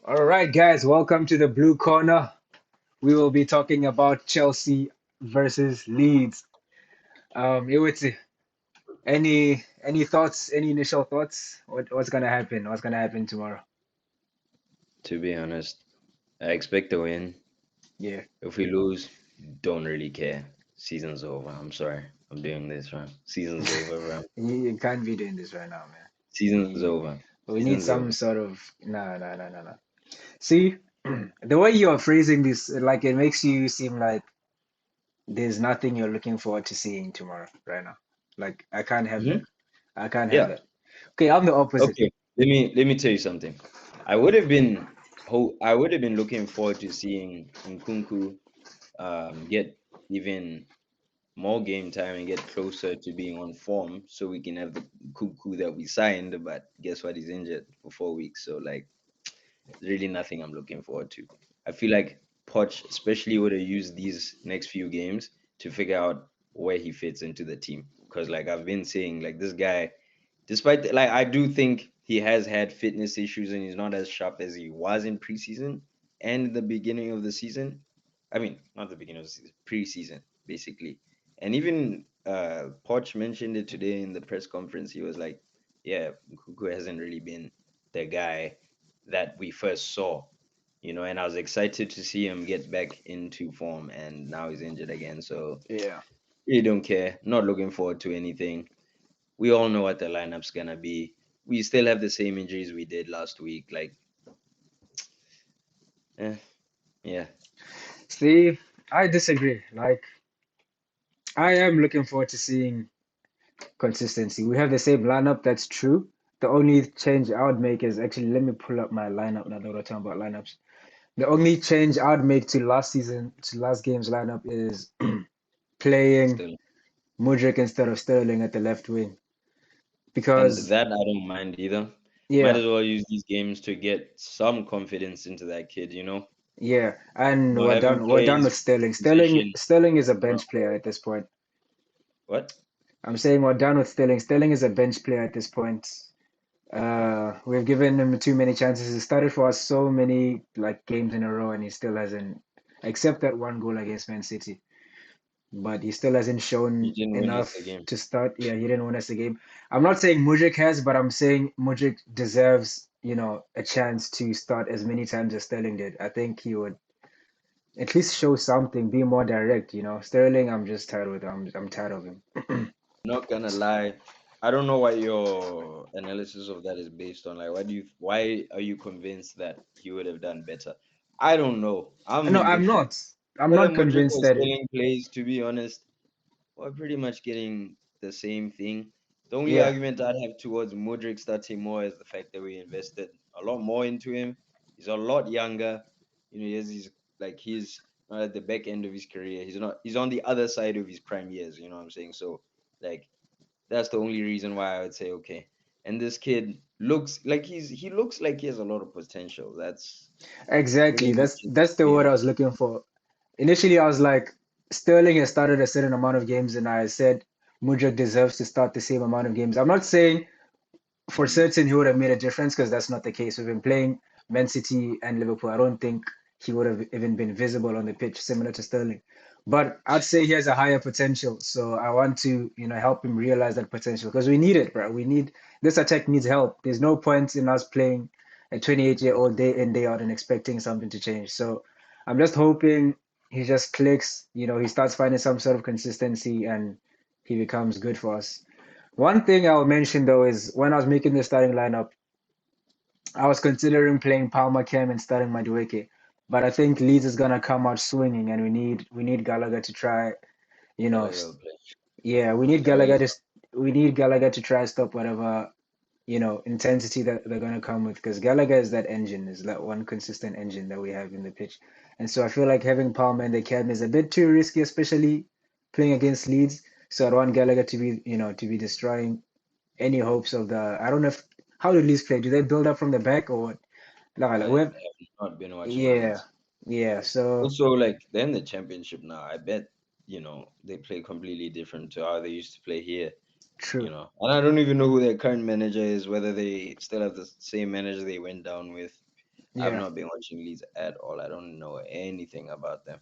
All right, guys, welcome to the Blue Corner. We will be talking about Chelsea versus Leeds. Iwitsi, any thoughts? Any initial thoughts? What's gonna happen? What's gonna happen tomorrow? To be honest, I expect a win. Yeah, If we lose, don't really care. Season's over. I'm sorry. I'm doing this, right? Season's over, bro. you can't be doing this right now, man. Season's We, over. we need Season's some over. sort of no. See, the way you are phrasing this, like it makes you seem like there's nothing you're looking forward to seeing tomorrow, right now. Like I can't have that. Hmm. I can't have Yeah. that. Okay, I'm the opposite. Okay. Let me tell you something. I would have been looking forward to seeing Nkunku get even more game time and get closer to being on form so we can have the Nkunku that we signed, but guess what? He's injured for 4 weeks. So like really nothing I'm looking forward to. I feel like Poch especially would have used these next few games to figure out where he fits into the team. Because like I've been saying, like this guy, despite like I do think he has had fitness issues and he's not as sharp as he was in preseason and the beginning of the season. I mean, not the beginning of the season, preseason, basically. And even Poch mentioned it today in the press conference. He was like, yeah, Kuku hasn't really been the guy that we first saw, and I was excited to see him get back into form, and now he's injured again. So Yeah. you don't care. Not looking forward to anything. We all know what the lineup's gonna be. We still have the same injuries we did last week. Like, eh, yeah. See, I disagree. Like, I am looking forward to seeing consistency. We have the same lineup, that's true. The only change I would make is actually let me pull up my lineup now that we're talking about lineups. The only change I would make to last game's lineup is playing Still, Mudryk instead of Sterling at the left wing. and Because that I don't mind either. Might yeah, as well use these games to get some confidence into that kid. yeah, and we're Have him play done his with Sterling. position. Sterling is a Bro. bench player at this point. What? I'm saying we're done with Sterling. Sterling is a bench player at this point. We've given him too many chances. He started for us so many like games in a row, and he still hasn't, except that one goal against Man City. But he still hasn't You shown didn't win us the enough game. to start. Yeah, he didn't win us the game. I'm not saying Mudryk has, but I'm saying Mudryk deserves, a chance to start as many times as Sterling did. I think he would at least show something, be more direct. Sterling, I'm just tired with him. I'm tired of him. Not gonna lie, I don't know what your analysis of that is based on. Like, why are you convinced that he would have done better? I don't know. I'm No, I'm indifferent. not. I'm Whether not Modric convinced or that. Sterling plays, to be honest, we're pretty much getting the same thing. The only Yeah, argument I'd have towards Modric starting more is the fact that we invested a lot more into him. He's a lot younger. He's not at the back end of his career. He's on the other side of his prime years, you know what I'm saying? So like that's the only reason why I would say okay. And this kid looks like he looks like he has a lot of potential. That's exactly. pretty much That's it, that's to the be word I was honest. looking for. Initially, I was like, Sterling has started a certain amount of games, and I said Mudryk deserves to start the same amount of games. I'm not saying for Mm. certain he would have made a difference because that's not the case. We've been playing Man City and Liverpool. I don't think he would have even been visible on the pitch, similar to Sterling. But I'd say he has a higher potential. So I want to, help him realize that potential because we need it, bro. We need this attack needs help. There's no point in us playing a 28-year-old day in, day out and expecting something to change. So I'm just hoping he just clicks, he starts finding some sort of consistency and he becomes good for us. One thing I'll mention though is when I was making the starting lineup, I was considering playing Palmer Cam and starting Madueke, but I think Leeds is gonna come out swinging, and we need Gallagher to try. You know, Gallagher will play. yeah, we need Gallagher. Gallagher to try stop whatever intensity that they're gonna come with, because Gallagher is that engine, is that one consistent engine that we have in the pitch, and so I feel like having Palmer in the cam is a bit too risky, especially playing against Leeds. So I want Gallagher to be destroying any hopes of the. I don't know if how do Leeds play? Do they build up from the back or what? Like, I we have not been watching yeah, Leeds. yeah. So Also, like they're in the championship now. I bet they play completely different to how they used to play here. true. And I don't even know who their current manager is. Whether they still have the same manager they went down with. I've Yeah, not been watching Leeds at all. I don't know anything about them,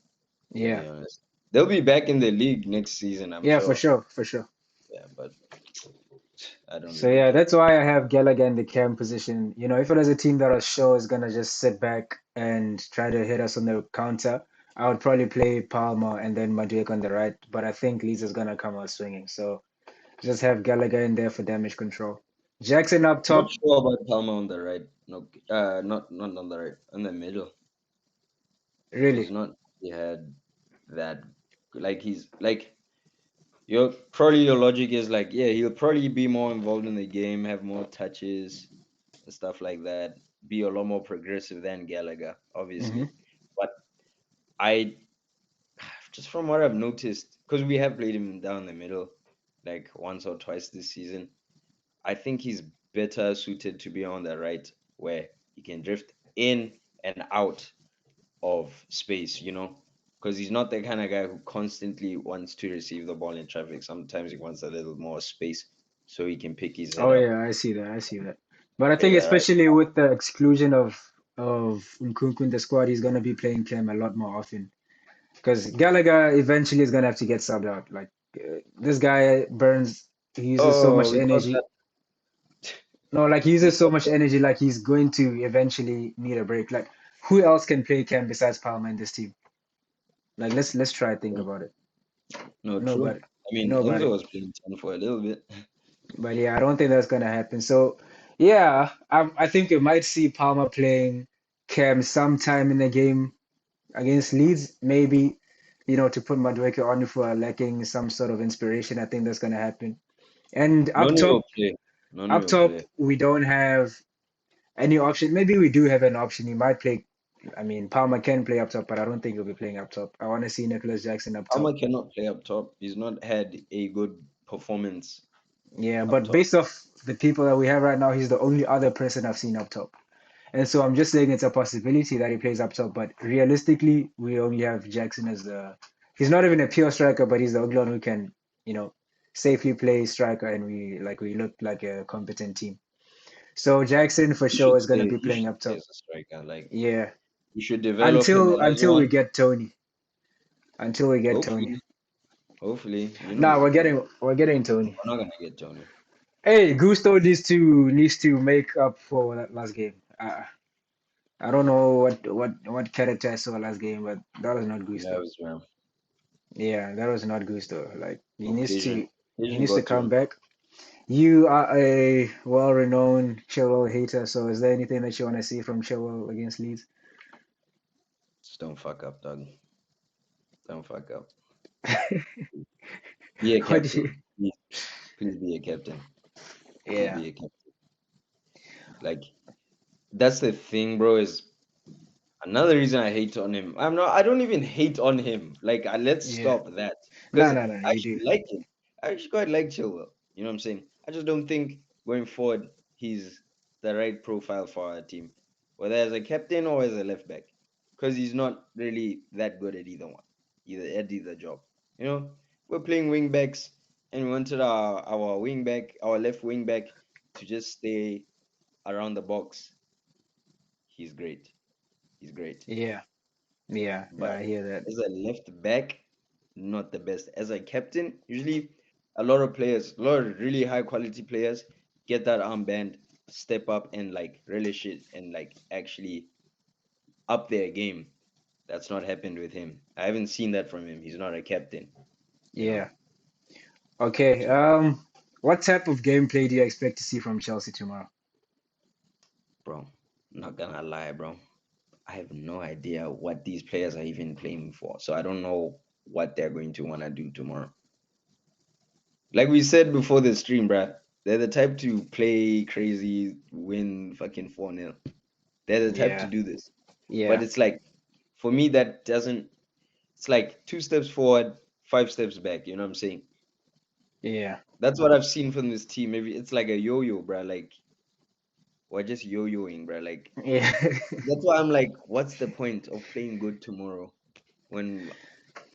to yeah, be honest. They'll be back in the league next season, I'm yeah, for sure. sure, for sure. Yeah, but I don't So really yeah, get that's why I have Gallagher in the cam position. You know, if it was a team that was sure is gonna just sit back and try to hit us on the counter, I would probably play Palmer and then Madueke on the right. But I think Leeds is gonna come out swinging. So just have Gallagher in there for damage control. Jackson up Not top, sure about Palmer on the right. No, not on the right, in the middle. He's really. not. He had that. Like he's like your probably your logic is like yeah he'll probably be more involved in the game, have more touches and stuff like that. Be a lot more progressive than Gallagher, Hmm. obviously. But I just from what I've noticed, because we have played him down the middle like once or twice this season. I think he's better suited to be on the right where he can drift in and out of space, because he's not the kind of guy who constantly wants to receive the ball in traffic. Sometimes he wants a little more space so he can pick his head Oh up, yeah, I see that. I see that. But I play think the right especially pass. with the exclusion of Nkunku in the squad, he's gonna be playing Cam a lot more often. Because Gallagher eventually is gonna have to get subbed out. Like this guy burns, he uses so Oh, much we thought that. energy. No, like he We uses so thought much that. energy, like he's going to eventually need a break. Like who else can play Cam besides Palmer in this team? Like let's try to think about it. No, true. Nobody, I mean, nobody. Enzo was playing 10 for a little bit. But yeah, I don't think that's gonna happen. So yeah, I think we might see Palmer playing Cam sometime in the game against Leeds, maybe, to put Madueke on for lacking some sort of inspiration. I think that's gonna happen. And None will play. None up will top, play. we don't have any option. Maybe we do have an option. He might play. I mean, Palmer can play up top, but I don't think he'll be playing up top. I want to see Nicholas Jackson up top. Palmer cannot play up top. He's not had a good performance Yeah, up but top. based off the people that we have right now, he's the only other person I've seen up top. And so I'm just saying it's a possibility that he plays up top, but realistically, we only have Jackson as the. He's not even a pure striker, but he's the only one who can, you know, safely play striker, and we look like a competent team. So Jackson for He sure should is going to stay. be He playing should up stay top. as a striker. Like Yeah, we should develop him until as until we one. get Tony. Until we get Tony. Hopefully, hopefully, Nah, we're getting Tony. we're not gonna get Tony. Hey, Gusto needs to make up for that last game. I don't know what character I saw last game, but that was not Yeah, Gusto. it was Yeah, that was not Gusto. Like he needs occasion. to he Occasion needs to got to come him. back. You are a well-renowned Chilwell hater, so is there anything that you want to see from Chilwell against Leeds? Just don't fuck up, dog. Don't fuck up. Be a What do you? captain. Please, please be a captain. Please Yeah, be a captain. Like that's the thing, bro. Is another reason I hate on him. I don't even hate on him. Like, let's yeah. stop that. No, Because no, no. I You do. actually like him. I actually quite like Chilwell. You know what I'm saying? I just don't think going forward he's the right profile for our team, whether as a captain or as a left back. Because he's not really that good at either one, either job. You know, we're playing wing backs, and we wanted our wing back, our left wing back, to just stay around the box. He's great. He's great. Yeah, yeah. No, But I hear that. as a left back, not the best. As a captain, usually a lot of players, a lot of really high quality players get that armband, step up and like relish it and like actually up their game. That's not happened with him. I haven't seen that from him. He's not a captain, you know. Yeah. Okay. So, What type of gameplay do you expect to see from Chelsea tomorrow? bro, not gonna lie, bro. I have no idea what these players are even playing for. So I don't know what they're going to want to do tomorrow. Like we said before the stream, bruh, they're the type to play crazy, win fucking 4-0. They're the type to Yeah, do this. But yeah, it's like, for me, that doesn't, it's like 2 steps forward, 5 steps back. You know what I'm saying? yeah, That's what I've seen from this team. Maybe it's like a yo yo, bruh. Like, we're just yo yoing, bruh. Like, yeah. that's why I'm like, what's the point of playing good tomorrow when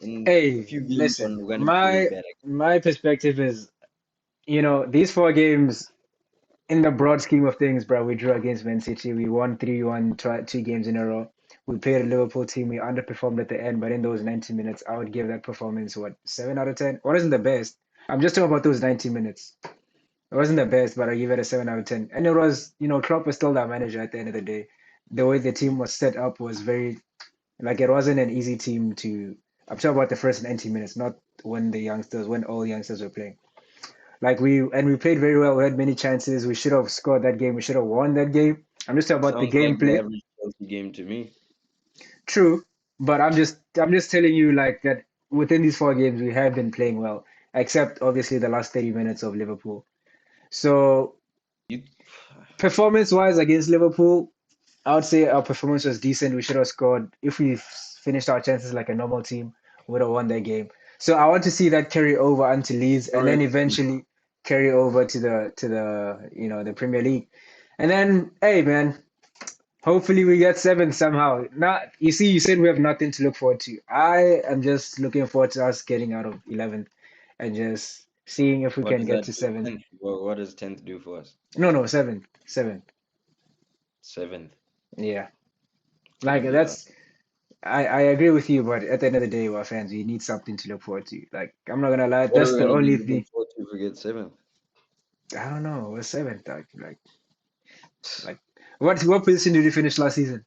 in a Hey, few games listen, on we're going to be way my better? my perspective is, these 4 games. in the broad scheme of things, bro, we drew against Man City. We won 3-1, 2 games in a row. We played a Liverpool team. We underperformed at the end, but in those 90 minutes, I would give that performance, what, 7 out of 10? What isn't the best? I'm just talking about those 90 minutes. It wasn't the best, but I give it a 7 out of 10. And it was, Klopp was still that manager at the end of the day. The way the team was set up was very, like, it wasn't an easy team to. I'm talking about the first 90 minutes, not when all youngsters were playing. Like we played very well. We had many chances. We should have scored that game. We should have won that game. I'm just talking about the Sounds like the gameplay. average Chelsea game to me. True, but I'm just telling you like that within these 4 games we have been playing well, except obviously the last 30 minutes of Liverpool. So You, performance wise against Liverpool, I would say our performance was decent. We should have scored. If we finished our chances like a normal team, we would have won that game. So I want to see that carry over unto Leeds and sorry, then eventually carry over the Premier League. And then, hey man, hopefully we get 7th somehow. Not you see, you said we have nothing to look forward to. I am just looking forward to us getting out of 11th and just seeing if we what can is get that? to 7th. 10th? What does 10th do for us? No, no, 7th. 7th. 7th. Yeah. Like Gonna be hard. I agree with you, but at the end of the day, we're fans. We need something to look forward to. Like, I'm not gonna lie, What are that's we the gonna be only looking thing. forward to if we get 7th? I don't know. We're 7th, dog. Like, what position did you finish last season?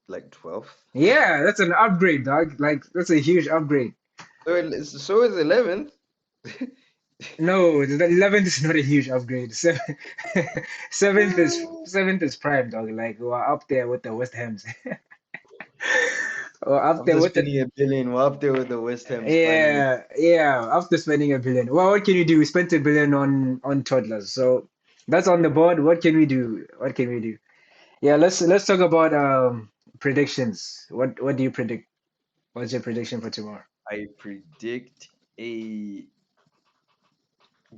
Like 12th? Yeah, that's an upgrade, dog. Like, that's a huge upgrade. So is 11th. No, the 11th is not a huge upgrade. Seventh is prime, dog. Like, we're up there with the West Hams. We're up there After with the spending a billion, we're up there with the West Ham's finally. Yeah, yeah. After spending a billion, well, what can you do? We spent a billion on toddlers, so that's on the board. What can we do? What can we do? Yeah, let's talk about predictions. What do you predict? What's your prediction for tomorrow? I predict a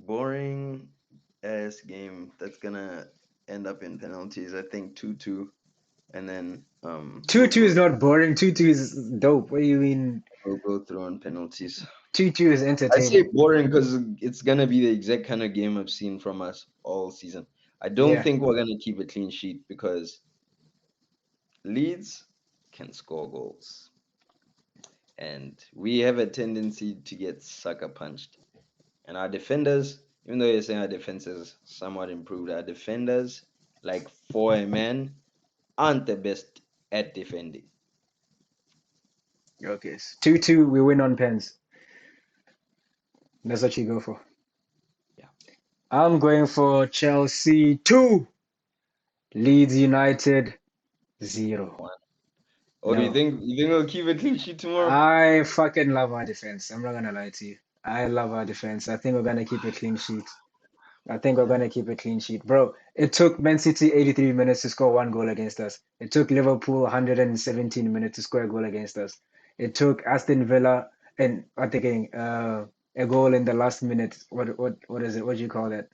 boring ass game that's gonna end up in penalties. I think 2-2, and then Two two is not boring. 2-2 is dope. What do you mean? we'll go through on penalties. 2-2 is I say entertaining. boring because it's gonna be the exact kind of game I've seen from us all season. I don't Yeah. think we're gonna keep a clean sheet because Leeds can score goals, and we have a tendency to get sucker punched. And our defenders, even though you're saying our defense is somewhat improved, our defenders, like for a man, aren't the best at defending. Okay. 2-2. We win on pens. That's what you go for. Yeah. I'm going for Chelsea 2, Leeds United 0. One. Or do No. you think we'll keep a clean sheet tomorrow? I fucking love our defense. I'm not gonna lie to you. I love our defense. I think we're gonna keep a clean sheet. I think we're gonna keep a clean sheet. Bro, it took Man City 83 minutes to score 1 goal against us. It took Liverpool 117 minutes to score a goal against us. It took Aston Villa and what again, a goal in the last minute. What is it? What do you call that?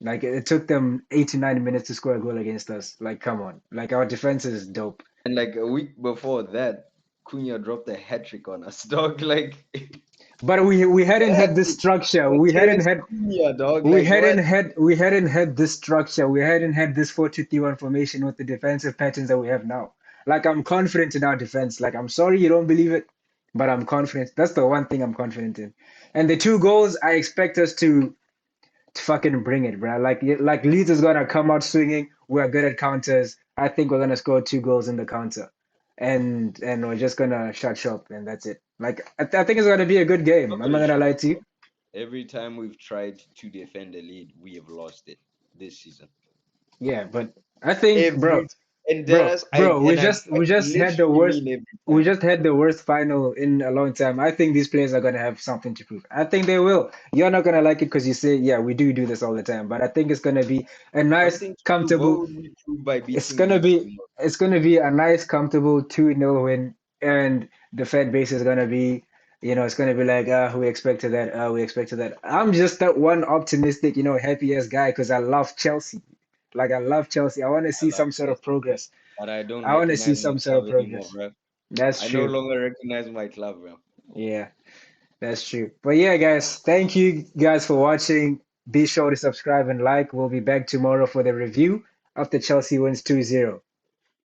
Like it took them 89 minutes to score a goal against us. Like, come on. Like our defense is dope. And like a week before that, Cunha dropped a hat trick on us, dog. Like But we a hadn't hat had this trick. structure. Or We hadn't Terence had Cunha, dog. We Like hadn't what? had we hadn't had this structure. We hadn't had this 4-2-3-1 formation with the defensive patterns that we have now. Like I'm confident in our defense. Like I'm sorry you don't believe it, but I'm confident. That's the one thing I'm confident in. And the 2 goals, I expect us to fucking bring it, bro. Like Leeds is gonna come out swinging. We're good at counters. I think we're gonna score 2 goals in the counter, and we're just gonna shut shop, and that's it. Like I think it's gonna be a good Not game. I'm not gonna gonna shut lie up, to you. bro. Every time we've tried to defend a lead, we have lost it this season. Yeah, but I think, Every bro. and Bro, Dennis, bro, I we just had the literally worst mean every we time. just had the worst final in a long time. I think these players are gonna have something to prove. I think they will. You're not gonna like it because you say, yeah, we do this all the time. But I think it's gonna be a nice, Something to prove. What comfortable. would we prove by It's beating gonna Leeds be tomorrow? it's gonna be a nice, comfortable 2-0 win, and the fan base is gonna be, it's gonna be like, we expected that, we expected that. I'm just that one optimistic, happy ass guy because I love Chelsea. Like I love Chelsea. I want to I see love some sort of Chelsea too, progress. but I don't I want to see recognize my some sort club of anymore, progress. bro. That's I no true. longer recognize my club, bro. Yeah, that's true. But yeah, guys, thank you guys for watching. Be sure to subscribe and like. We'll be back tomorrow for the review after Chelsea wins 2-0.